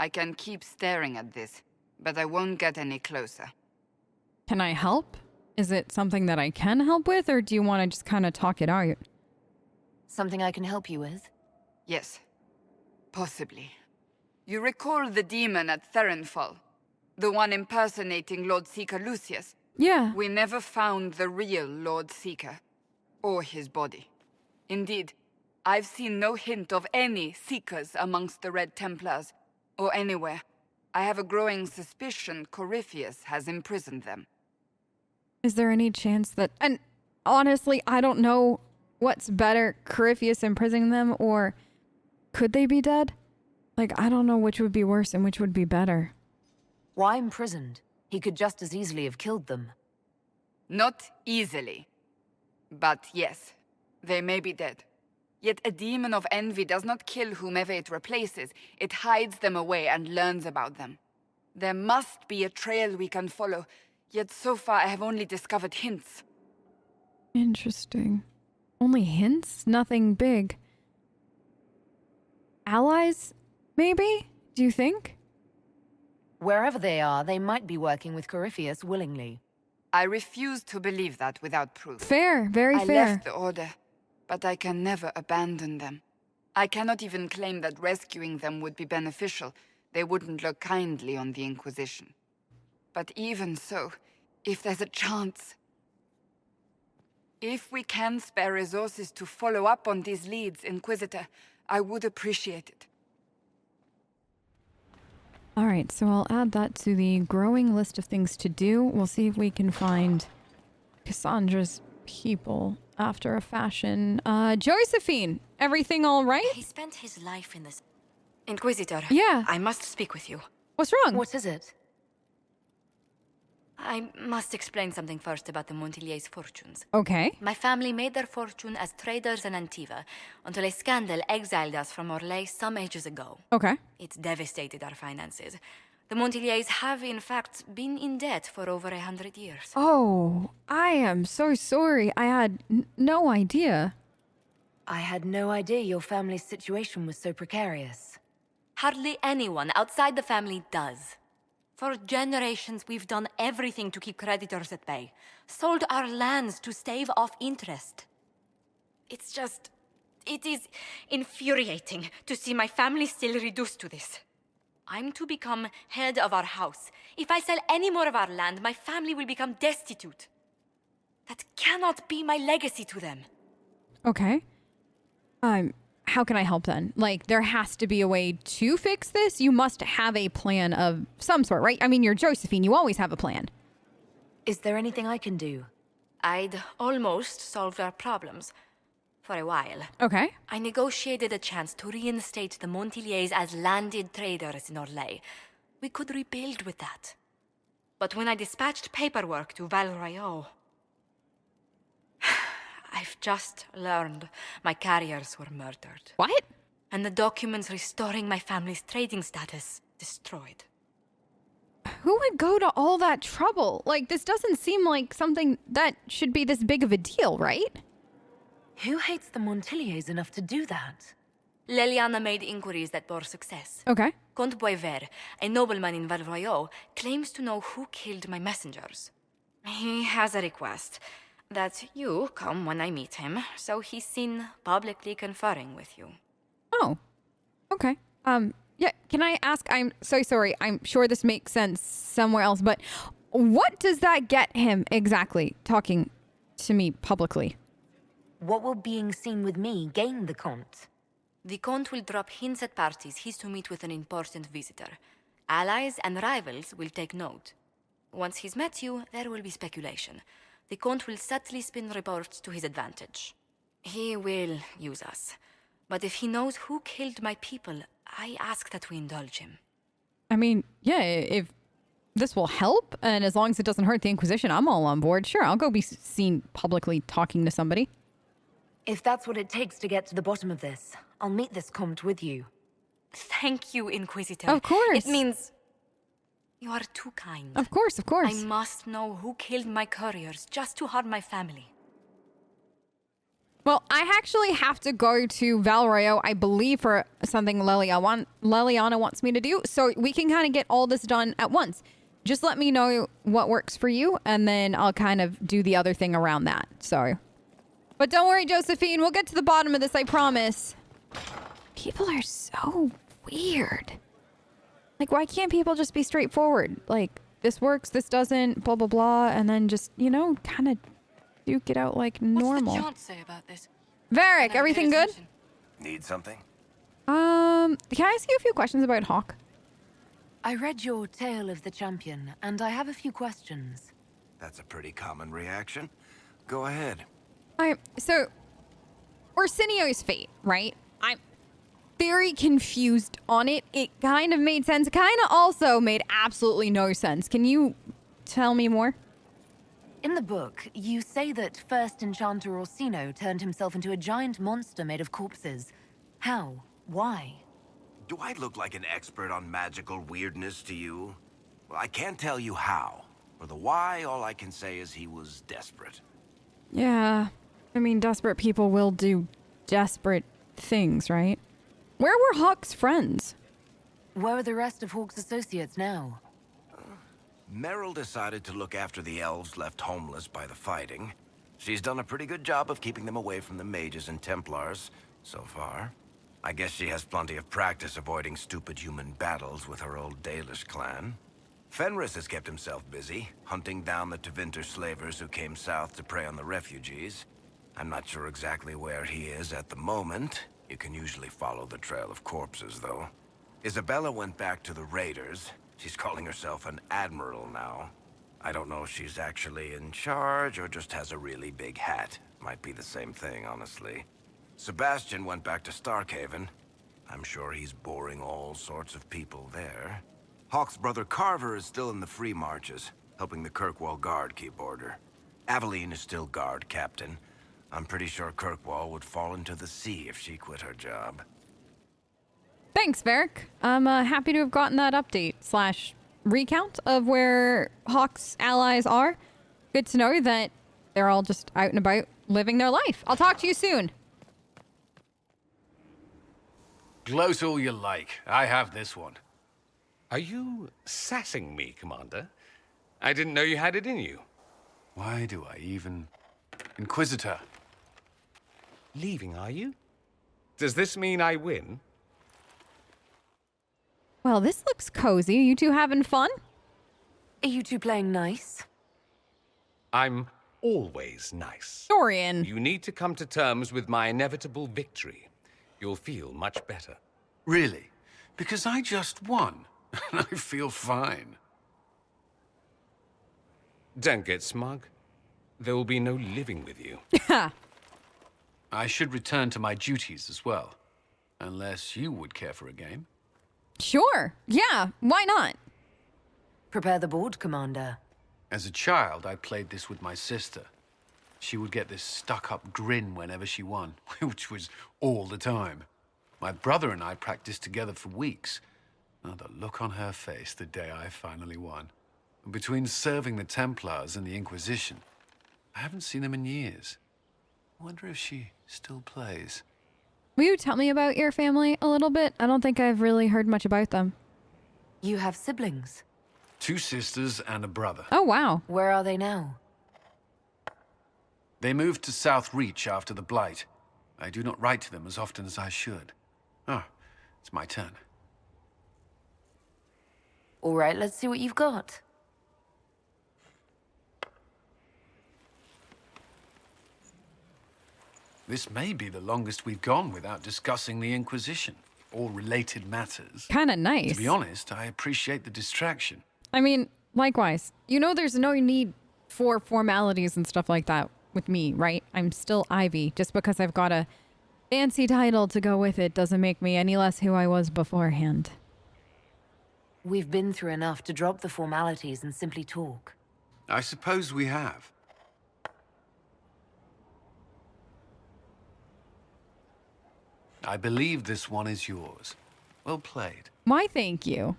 I can keep staring at this, but I won't get any closer. Can I help? Is it something that I can help with, or do you want to just kind of talk it out? Something I can help you with? Yes. Possibly. You recall the demon at Therenfall? The one impersonating Lord Seeker Lucius? Yeah. We never found the real Lord Seeker. Or his body. Indeed, I've seen no hint of any Seekers amongst the Red Templars, or anywhere. I have a growing suspicion Corypheus has imprisoned them. Is there any chance that... And honestly, I don't know what's better, Corypheus imprisoning them, or could they be dead? Like, I don't know which would be worse and which would be better. Why imprisoned? He could just as easily have killed them. Not easily. But yes, they may be dead. Yet a demon of envy does not kill whomever it replaces. It hides them away and learns about them. There must be a trail we can follow, yet so far I have only discovered hints. Interesting. Only hints? Nothing big. Allies? Maybe? Do you think? Wherever they are, they might be working with Corypheus willingly. I refuse to believe that without proof. Fair, very I fair. left the Order, but I can never abandon them. I cannot even claim that rescuing them would be beneficial. They wouldn't look kindly on the Inquisition. But even so, if there's a chance... If we can spare resources to follow up on these leads, Inquisitor, I would appreciate it. Alright, so I'll add that to the growing list of things to do. We'll see if we can find Cassandra's people after a fashion. Josephine, everything all right? He spent his life in this... Inquisitor. Yeah. I must speak with you. What's wrong? What is it? I must explain something first about the Montiliers' fortunes. Okay. My family made their fortune as traders in Antiva until a scandal exiled us from Orlais some ages ago. Okay. It's devastated our finances. The Montiliers have, in fact, been in debt for over 100 years. Oh, I am so sorry. I had no idea. I had no idea your family's situation was so precarious. Hardly anyone outside the family does. For generations, we've done everything to keep creditors at bay. Sold our lands to stave off interest. It's just... It is infuriating to see my family still reduced to this. I'm to become head of our house. If I sell any more of our land, my family will become destitute. That cannot be my legacy to them. Okay. How can I help then? Like, there has to be a way to fix this? You must have a plan of some sort, right? I mean, you're Josephine. You always have a plan. Is there anything I can do? I'd almost solved our problems. For a while. Okay. I negotiated a chance to reinstate the Montiliers as landed traders in Orlais. We could rebuild with that. But when I dispatched paperwork to Val Royeaux... I've just learned my carriers were murdered. What? And the documents restoring my family's trading status destroyed. Who would go to all that trouble? Like, this doesn't seem like something that should be this big of a deal, right? Who hates the Montiliers enough to do that? Leliana made inquiries that bore success. Okay. Comte Boisvert, a nobleman in Val Royeaux, claims to know who killed my messengers. He has a request that you come when I meet him, so he's seen publicly conferring with you. Oh. Okay. Yeah, can I ask, I'm so sorry, I'm sure this makes sense somewhere else, but what does that get him exactly, talking to me publicly? What will being seen with me gain the Comte? The Comte will drop hints at parties he's to meet with an important visitor. Allies and rivals will take note. Once he's met you, there will be speculation. The Comte will subtly spin reports to his advantage. He will use us. But if he knows who killed my people, I ask that we indulge him. I mean, yeah, if this will help, and as long as it doesn't hurt the Inquisition, I'm all on board. Sure, I'll go be seen publicly talking to somebody. If that's what it takes to get to the bottom of this, I'll meet this Comte with you. Thank you, Inquisitor. Of course. It means you are too kind. Of course, of course. I must know who killed my couriers just to harm my family. Well, I actually have to go to Valroyo, I believe, for something Leliana wants me to do. So we can kind of get all this done at once. Just let me know what works for you, and then I'll kind of do the other thing around that. So, but don't worry, Josephine. We'll get to the bottom of this, I promise. People are so weird. Like, why can't people just be straightforward? Like, this works, this doesn't, blah, blah, blah, and then just, you know, kind of duke it out like normal. What's the chant say about this? Varric, everything good? Need something? Can I ask you a few questions about Hawk? I read your Tale of the Champion, and I have a few questions. That's a pretty common reaction. Go ahead. So, Orsinio's fate, right? I'm very confused on it. It kind of made sense, kind of also made absolutely no sense. Can you tell me more? In the book, you say that first Enchanter Orsino turned himself into a giant monster made of corpses. How? Why? Do I look like an expert on magical weirdness to you? Well, I can't tell you how. For the why, all I can say is he was desperate. Yeah. I mean, desperate people will do desperate things, right? Where were Hawk's friends? Where are the rest of Hawk's associates now? Meryl decided to look after the elves left homeless by the fighting. She's done a pretty good job of keeping them away from the mages and Templars, so far. I guess she has plenty of practice avoiding stupid human battles with her old Dalish clan. Fenris has kept himself busy, hunting down the Tevinter slavers who came south to prey on the refugees. I'm not sure exactly where he is at the moment. You can usually follow the trail of corpses, though. Isabella went back to the raiders. She's calling herself an admiral now. I don't know if she's actually in charge or just has a really big hat. Might be the same thing, honestly. Sebastian went back to Starkhaven. I'm sure he's boring all sorts of people there. Hawk's brother Carver is still in the free marches, helping the Kirkwall Guard keep order. Aveline is still guard captain. I'm pretty sure Kirkwall would fall into the sea if she quit her job. Thanks, Varric. I'm happy to have gotten that update / recount of where Hawk's allies are. Good to know that they're all just out and about living their life. I'll talk to you soon. Gloat all you like. I have this one. Are you sassing me, Commander? I didn't know you had it in you. Why do I even... Inquisitor. Leaving, are you? Does this mean I win? Well, this looks cozy. You two having fun? Are you two playing nice? I'm always nice. Dorian. You need to come to terms with my inevitable victory. You'll feel much better. Really? Because I just won, and I feel fine. Don't get smug. There will be no living with you. I should return to my duties as well. Unless you would care for a game. Sure. Yeah, why not? Prepare the board, Commander. As a child, I played this with my sister. She would get this stuck-up grin whenever she won, which was all the time. My brother and I practiced together for weeks. Oh, the look on her face the day I finally won. Between serving the Templars and the Inquisition, I haven't seen them in years. I wonder if she still plays. Will you tell me about your family a little bit? I don't think I've really heard much about them. You have siblings. 2 sisters and a brother. Oh, wow. Where are they now? They moved to South Reach after the Blight. I do not write to them as often as I should. Ah, it's my turn. All right, let's see what you've got. This may be the longest we've gone without discussing the Inquisition, or related matters. Kind of nice. To be honest, I appreciate the distraction. I mean, likewise. You know there's no need for formalities and stuff like that with me, right? I'm still Ivy. Just because I've got a fancy title to go with it doesn't make me any less who I was beforehand. We've been through enough to drop the formalities and simply talk. I suppose we have. I believe this one is yours. Well played. Why, thank you.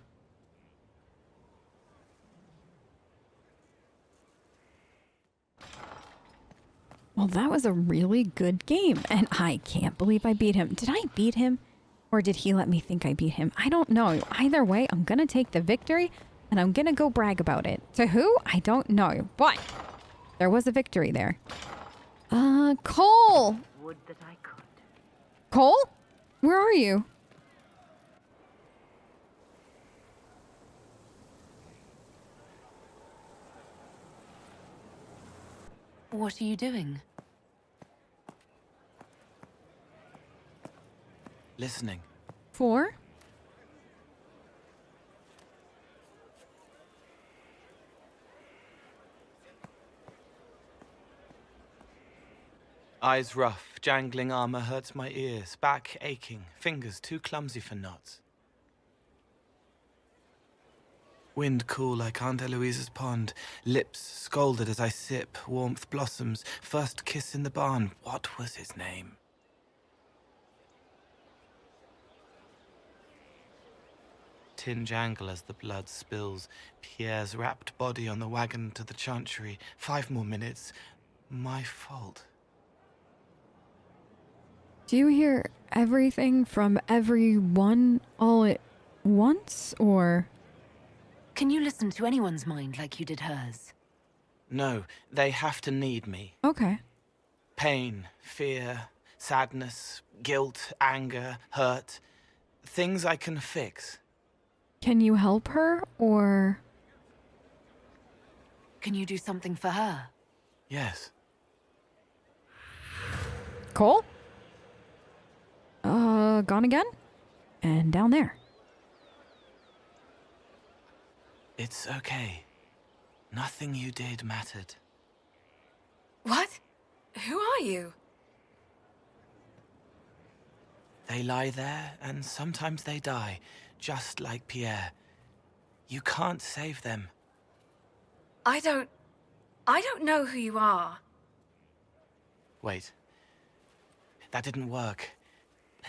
Well, that was a really good game, and I can't believe I beat him. Did I beat him? Or did he let me think I beat him? I don't know. Either way, I'm gonna take the victory, and I'm gonna go brag about it. To who? I don't know, but there was a victory there. Cole! Would that I could. Cole? Where are you? What are you doing? Listening. 4? Eyes rough, jangling armor hurts my ears, back aching, fingers too clumsy for knots. Wind cool like Aunt Eloise's pond, lips scalded as I sip, warmth blossoms, first kiss in the barn, what was his name? Tin jangle as the blood spills, Pierre's wrapped body on the wagon to the chantry, 5 more minutes, my fault. Do you hear everything from everyone all at once, or? Can you listen to anyone's mind like you did hers? No, they have to need me. Okay. Pain, fear, sadness, guilt, anger, hurt. Things I can fix. Can you help her, or? Can you do something for her? Yes. Cole? Gone again? And down there. It's okay. Nothing you did mattered. What? Who are you? They lie there, and sometimes they die, just like Pierre. You can't save them. I don't know who you are. Wait. That didn't work.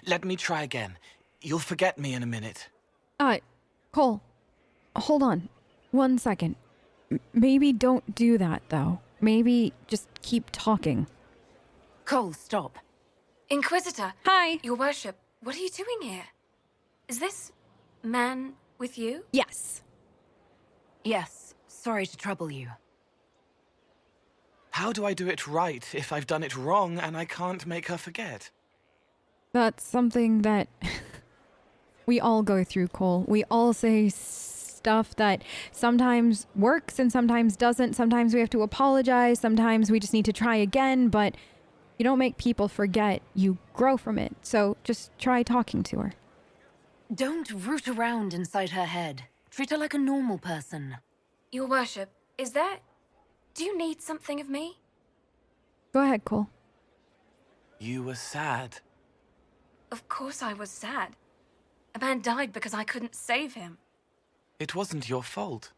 Let me try again. You'll forget me in a minute. Cole, hold on. 1 second. Maybe don't do that, though. Maybe just keep talking. Cole, stop. Inquisitor. Hi. Your worship, what are you doing here? Is this man with you? Yes. Yes, sorry to trouble you. How do I do it right if I've done it wrong and I can't make her forget? That's something that we all go through, Cole. We all say stuff that sometimes works and sometimes doesn't. Sometimes we have to apologize. Sometimes we just need to try again, but you don't make people forget. You grow from it. So just try talking to her. Don't root around inside her head. Treat her like a normal person. Your worship, do you need something of me? Go ahead, Cole. You were sad. Of course I was sad. A man died because I couldn't save him. It wasn't your fault.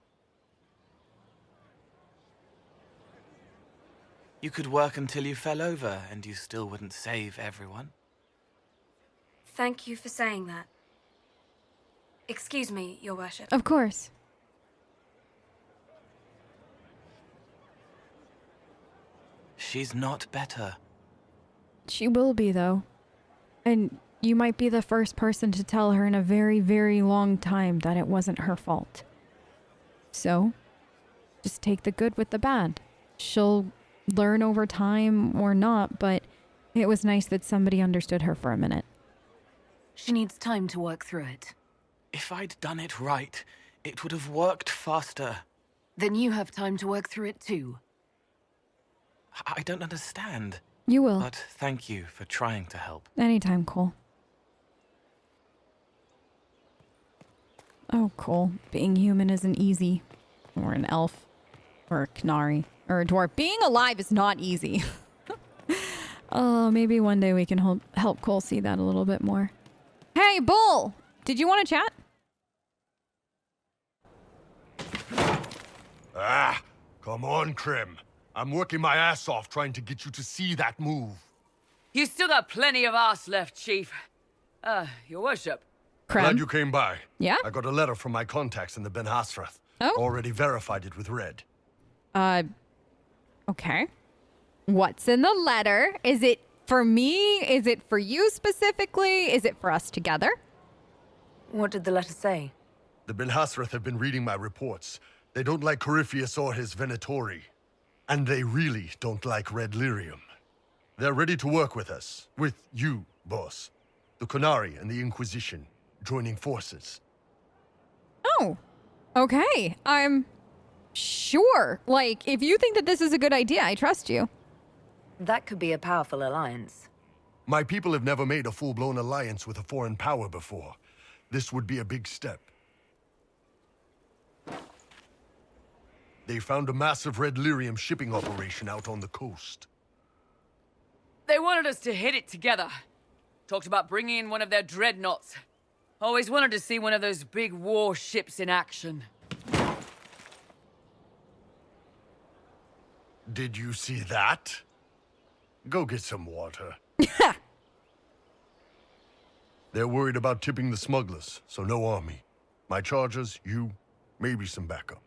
You could work until you fell over, and you still wouldn't save everyone. Thank you for saying that. Excuse me, your worship. Of course. She's not better. She will be, though. And you might be the first person to tell her in a very, very long time that it wasn't her fault. So, just take the good with the bad. She'll learn over time or not, but it was nice that somebody understood her for a minute. She needs time to work through it. If I'd done it right, it would have worked faster. Then you have time to work through it too. I don't understand. You will. But thank you for trying to help. Anytime, Cole. Oh, Cole. Being human isn't easy. Or an elf. Or a Canary. Or a dwarf. Being alive is not easy. Oh, maybe one day we can help Cole see that a little bit more. Hey, Bull! Did you want to chat? Come on, Krim. I'm working my ass off trying to get you to see that move. You still got plenty of arse left, Chief. Your worship. Glad you came by. Yeah? I got a letter from my contacts in the Ben Hasrath. Oh? Already verified it with Red. Okay. What's in the letter? Is it for me? Is it for you specifically? Is it for us together? What did the letter say? The Ben-Hassrath have been reading my reports. They don't like Corypheus or his Venatori. And they really don't like Red Lyrium. They're ready to work with us. With you, boss. The Qunari and the Inquisition joining forces. Oh, okay. I'm sure. Like, if you think that this is a good idea, I trust you. That could be a powerful alliance. My people have never made a full-blown alliance with a foreign power before. This would be a big step. They found a massive Red Lyrium shipping operation out on the coast. They wanted us to hit it together. Talked about bringing in one of their dreadnoughts. Always wanted to see one of those big war ships in action. Did you see that? Go get some water. They're worried about tipping the smugglers, so no army. My chargers, you, maybe some backup.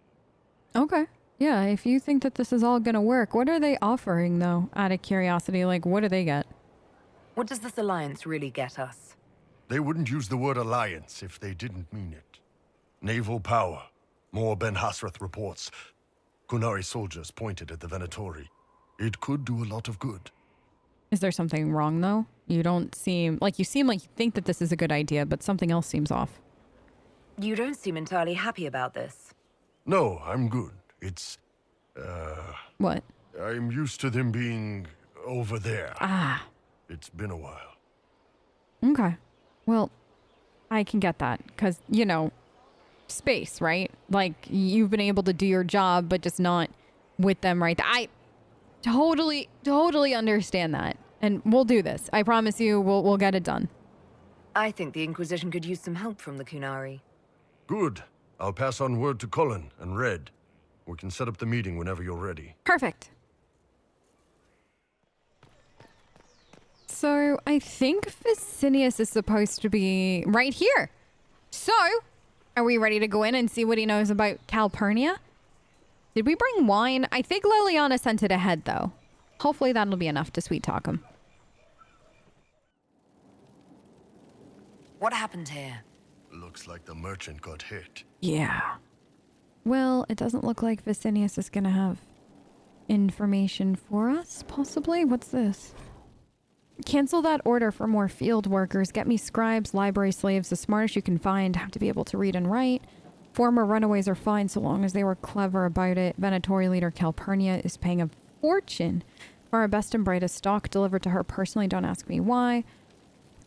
Okay. Yeah, if you think that this is all gonna work, what are they offering, though? Out of curiosity, like, what do they get? What does this alliance really get us? They wouldn't use the word alliance if they didn't mean it. Naval power. More Ben-Hassrath reports. Qunari soldiers pointed at the Venatori. It could do a lot of good. Is there something wrong, though? You don't seem like you think that this is a good idea, but something else seems off. You don't seem entirely happy about this. No, I'm good. It's, What? I'm used to them being over there. Ah. It's been a while. Okay. Well, I can get that, because, you know, space, right? Like, you've been able to do your job, but just not with them right there. I totally understand that. And we'll do this. I promise you, we'll get it done. I think the Inquisition could use some help from the Qunari. Good. I'll pass on word to Cullen and Red. We can set up the meeting whenever you're ready. Perfect. So, I think Vinius is supposed to be right here. So, are we ready to go in and see what he knows about Calpurnia? Did we bring wine? I think Liliana sent it ahead, though. Hopefully that'll be enough to sweet talk him. What happened here? Looks like the merchant got hit. Yeah. Well, it doesn't look like Vinius is gonna have information for us, possibly. What's this? Cancel that order for more field workers. Get me scribes, library slaves, the smartest you can find. Have to be able to read and write. Former runaways are fine so long as they were clever about it. Venatori leader Calpurnia is paying a fortune for our best and brightest stock delivered to her personally. Don't ask me why.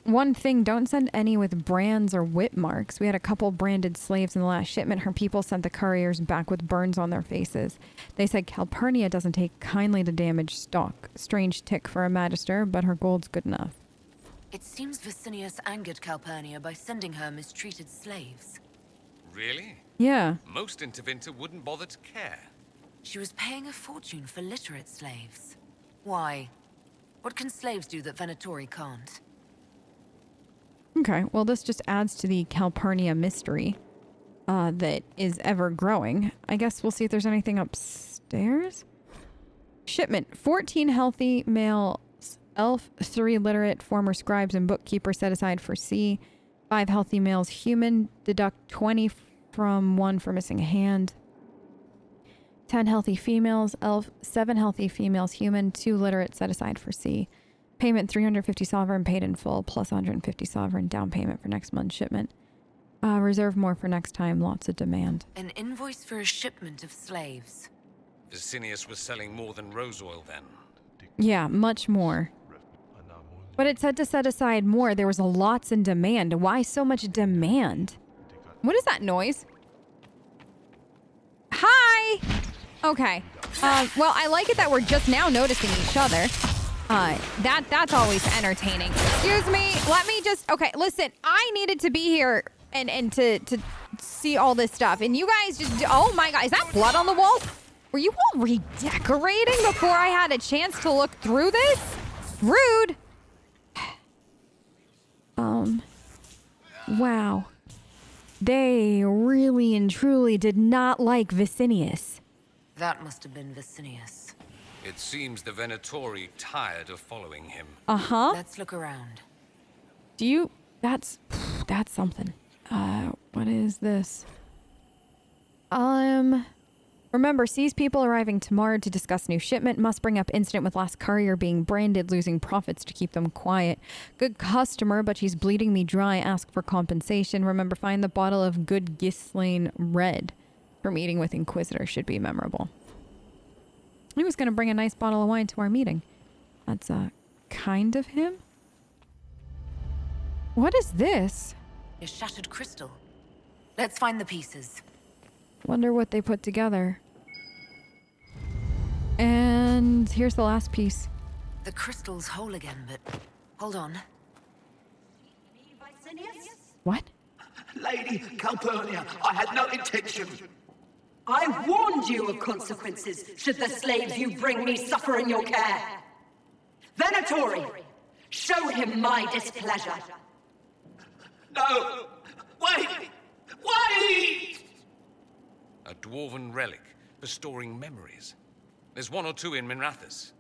One thing, don't send any with brands or whip marks. We had a couple branded slaves in the last shipment. Her people sent the couriers back with burns on their faces. They said Calpurnia doesn't take kindly to damaged stock. Strange tick for a magister, but her gold's good enough. It seems Vinius angered Calpurnia by sending her mistreated slaves. Really? Yeah. Most Intervinter wouldn't bother to care. She was paying a fortune for literate slaves. Why? What can slaves do that Venatori can't? Okay, well, this just adds to the Calpurnia mystery that is ever growing. I guess we'll see if there's anything upstairs. Shipment. 14 healthy males, elf, 3 literate, former scribes and bookkeeper set aside for C. 5 healthy males, human, deduct 20 from 1 for missing a hand. 10 healthy females, elf, 7 healthy females, human, 2 literate set aside for C. Payment 350 sovereign paid in full, plus 150 sovereign down payment for next month's shipment. Reserve more for next time, lots of demand. An invoice for a shipment of slaves. Vinius was selling more than rose oil then. Yeah, much more. But it said to set aside more. There was a lots in demand. Why so much demand? What is that noise? Hi! Okay. Well, I like it that we're just now noticing each other. That's always entertaining. Excuse me. Let me just... Okay, listen. I needed to be here and to see all this stuff. And you guys just... Oh my God. Is that blood on the wall? Were you all redecorating before I had a chance to look through this? Rude. Wow. They really and truly did not like Vinius. That must have been Vinius. It seems the Venatori tired of following him. Uh-huh. Let's look around. Do you... That's something. What is this? Remember, sees people arriving tomorrow to discuss new shipment. Must bring up incident with last courier being branded, losing profits to keep them quiet. Good customer, but she's bleeding me dry. Ask for compensation. Remember, find the bottle of good Ghislaine Red. For meeting with Inquisitor should be memorable. He was going to bring a nice bottle of wine to our meeting. That's kind of him. What is this? A shattered crystal. Let's find the pieces. Wonder what they put together. And here's the last piece. The crystal's whole again, but hold on. What? Lady Calpurnia, I had no intention. I warned you of consequences should the slaves you bring me suffer in your care. Venatori, show him my displeasure. No! Wait! Wait! A dwarven relic for storing memories. There's one or two in Minrathous.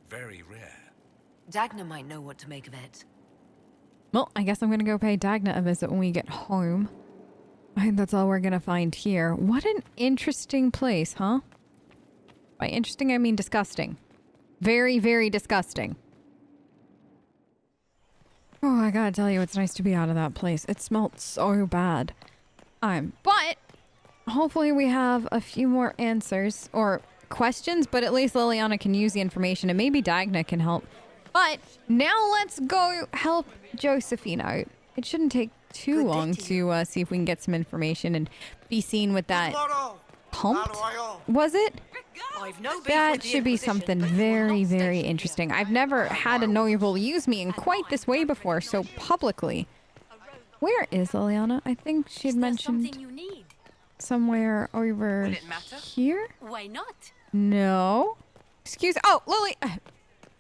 Very rare. Dagna might know what to make of it. Well, I guess I'm going to go pay Dagna a visit when we get home. I think that's all we're going to find here. What an interesting place, huh? By interesting, I mean disgusting. Very, very disgusting. Oh, I gotta tell you, it's nice to be out of that place. It smelled so bad. But hopefully we have a few more answers or questions, but at least Liliana can use the information and maybe Dagna can help. But now let's go help Josephine out. It shouldn't take too long to see if we can get some information and be seen with that Comte, was it? That should be something very, very interesting. I've never had a noble use me in quite this way before, so publicly. Where is Liliana? I think she had mentioned somewhere over here? Why not? No. Excuse... Oh, Lily...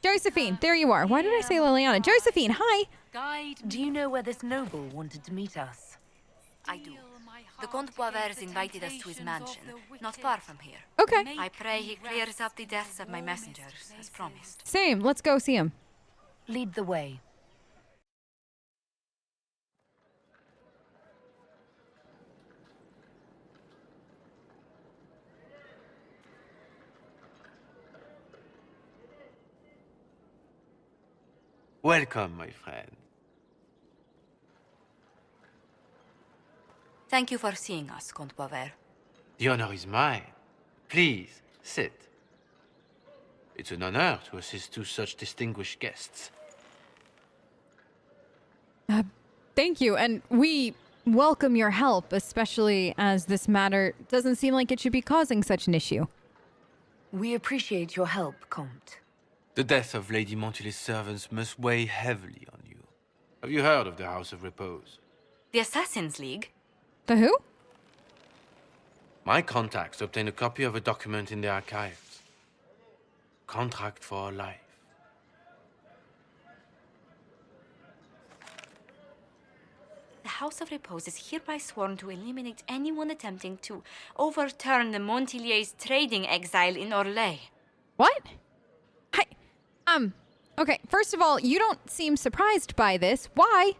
Josephine, there you are. Why did I say Liliana? Josephine, hi! Do you know where this noble wanted to meet us? I do. The Comte Boisvert invited us to his mansion, not far from here. Okay. I pray he clears up the deaths of my messengers, as promised. Same. Let's go see him. Lead the way. Welcome, my friend. Thank you for seeing us, Comte Boisvert. The honor is mine. Please, sit. It's an honor to assist two such distinguished guests. Thank you, and we welcome your help, especially as this matter doesn't seem like it should be causing such an issue. We appreciate your help, Comte. The death of Lady Montily's servants must weigh heavily on you. Have you heard of the House of Repose? The Assassin's League? The who? My contacts obtained a copy of a document in the archives. Contract for life. The House of Repose is hereby sworn to eliminate anyone attempting to overturn the Montiliers' trading exile in Orlais. What? Hi. Okay, first of all, you don't seem surprised by this. Why?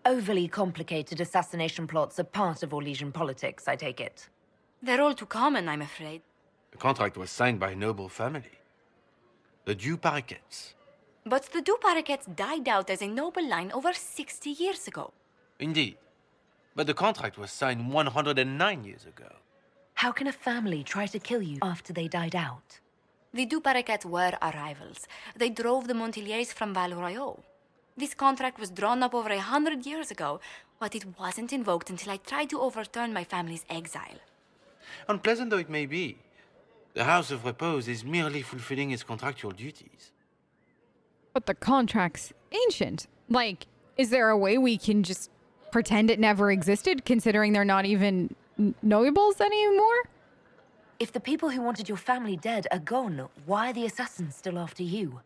Overly complicated assassination plots are part of Orlesian politics, I take it. They're all too common, I'm afraid. The contract was signed by a noble family. The Du Paraquets. But the Du Paraquets died out as a noble line over 60 years ago. Indeed. But the contract was signed 109 years ago. How can a family try to kill you after they died out? The Du Paraquets were our rivals. They drove the Montiliers from Val Royaux. This contract was drawn up over 100 years ago, but it wasn't invoked until I tried to overturn my family's exile. Unpleasant though it may be, the House of Repose is merely fulfilling its contractual duties. But the contract's ancient. Like, is there a way we can just pretend it never existed, considering they're not even nobles anymore? If the people who wanted your family dead are gone, why are the assassins still after you?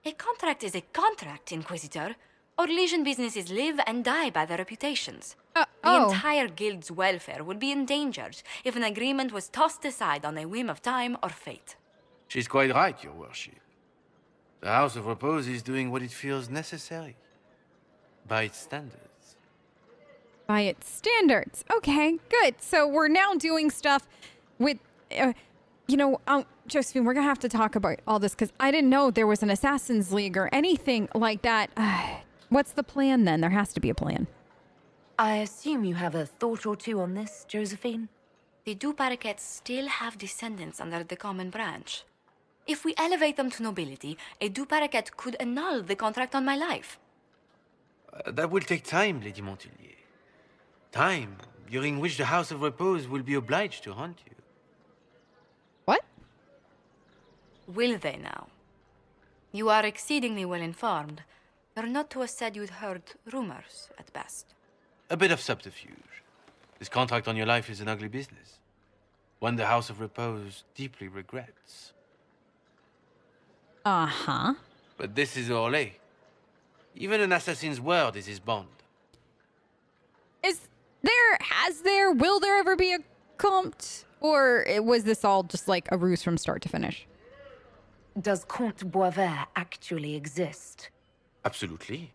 A contract is a contract, Inquisitor. Orlesian businesses live and die by their reputations. The entire guild's welfare would be endangered if an agreement was tossed aside on a whim of time or fate. She's quite right, your worship. The House of Repose is doing what it feels necessary. By its standards. By its standards. Okay, good. So we're now doing stuff with, Josephine, we're going to have to talk about all this because I didn't know there was an Assassin's League or anything like that. What's the plan then? There has to be a plan. I assume you have a thought or two on this, Josephine? The Du Paraquets still have descendants under the common branch. If we elevate them to nobility, a Du Paraquet could annul the contract on my life. That will take time, Lady Montilier. Time during which the House of Repose will be obliged to hunt you. What? Will they now? You are exceedingly well informed. You're not to have said you'd heard rumors, at best. A bit of subterfuge. This contract on your life is an ugly business. One the House of Repose deeply regrets. Uh-huh. But this is Orlais. Even an assassin's word is his bond. Will there ever be a Comte? Or was this all just like a ruse from start to finish? Does Comte Boisvert actually exist? Absolutely.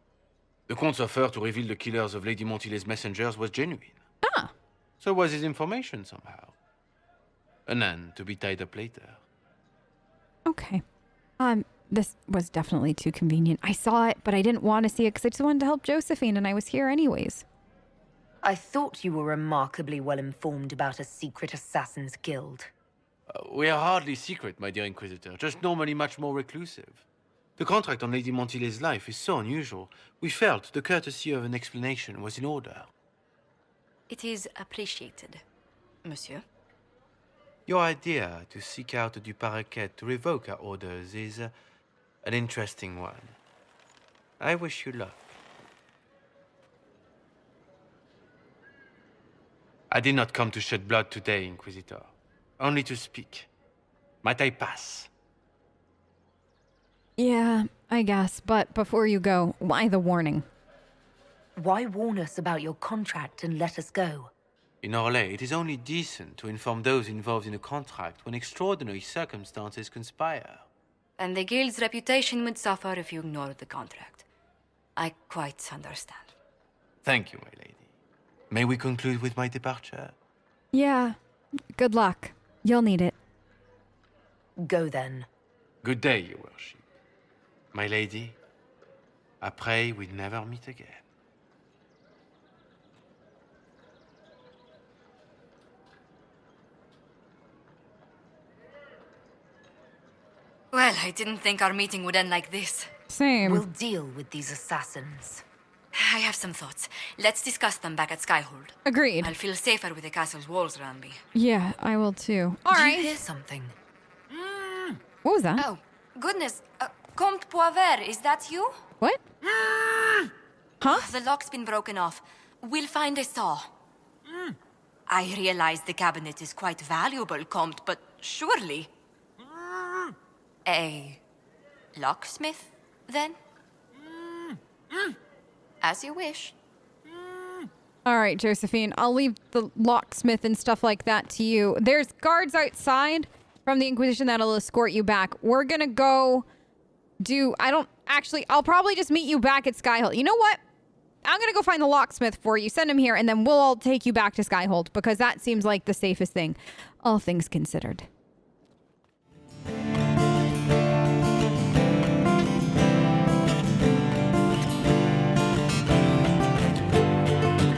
The Comte's offer to reveal the killers of Lady Montilier's messengers was genuine. Ah. So was his information somehow. An end to be tied up later. Okay. This was definitely too convenient. I saw it, but I didn't want to see it because I just wanted to help Josephine, and I was here anyways. I thought you were remarkably well informed about a secret assassin's guild. We are hardly secret, my dear Inquisitor, just normally much more reclusive. The contract on Lady Montilier's life is so unusual, we felt the courtesy of an explanation was in order. It is appreciated, monsieur. Your idea to seek out the Du Paraquet to revoke our orders is an interesting one. I wish you luck. I did not come to shed blood today, Inquisitor. Only to speak. Might I pass? Yeah, I guess. But before you go, why the warning? Why warn us about your contract and let us go? In Orlais, it is only decent to inform those involved in a contract when extraordinary circumstances conspire. And the guild's reputation would suffer if you ignored the contract. I quite understand. Thank you, my lady. May we conclude with my departure? Yeah. Good luck. You'll need it. Go then. Good day, your worship. My lady, I pray we never meet again. Well, I didn't think our meeting would end like this. Same. We'll deal with these assassins. I have some thoughts. Let's discuss them back at Skyhold. Agreed. I'll feel safer with the castle's walls around me. Yeah, I will too. All Did right. you hear something? What was that? Oh, goodness. Comte Boisvert, is that you? What? Huh? The lock's been broken off. We'll find a saw. I realize the cabinet is quite valuable, Comte, but surely... A locksmith, then? As you wish. All right, Josephine. I'll leave the locksmith and stuff like that to you. There's guards outside from the Inquisition that'll escort you back. We're gonna go I'll probably just meet you back at Skyhold. You know what? I'm gonna go find the locksmith for you. Send him here, and then we'll all take you back to Skyhold because that seems like the safest thing, all things considered.